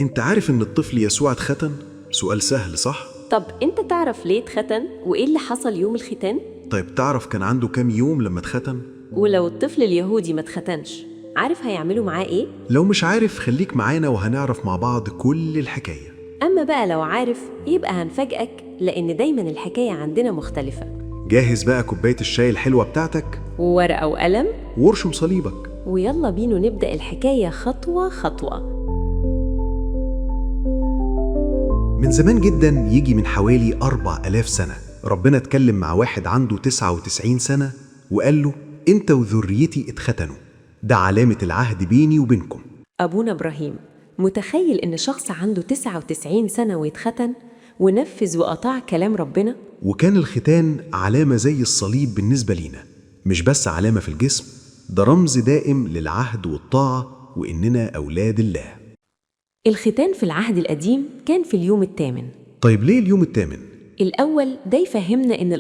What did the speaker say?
انت عارف ان الطفل يسوع اتختن؟ سؤال سهل صح؟ طب أنت تعرف ليه اتختن وإيه اللي حصل يوم الختان؟ طيب تعرف كان عنده كام يوم لما اتختن؟ ولو الطفل اليهودي ما اتختنش، عارف هيعملوا معاه إيه؟ لو مش عارف خليك معانا وهنعرف مع بعض كل الحكاية. أما بقى لو عارف يبقى هنفاجئك، لأن دايماً الحكاية عندنا مختلفة. جاهز بقى كوباية الشاي الحلوة بتاعتك؟ وورقة وقلم، وارشم صليبك. ويلا بينا نبدأ الحكاية خطوة خطوة. من زمان جدا، يجي من حوالي 4000 سنة، ربنا اتكلم مع واحد عنده 99 سنة وقال له: انت وذريتي اتختنوا، ده علامة العهد بيني وبينكم. أبونا إبراهيم متخيل إن شخص عنده 99 سنة ويتختن ونفذ وأطاع كلام ربنا؟ وكان الختان علامة زي الصليب بالنسبة لينا، مش بس علامة في الجسم، ده رمز دائم للعهد والطاعة وإننا أولاد الله. الختان في العهد القديم كان في اليوم الثامن. طيب ليه اليوم الثامن؟ الأول ده يفهمنا إن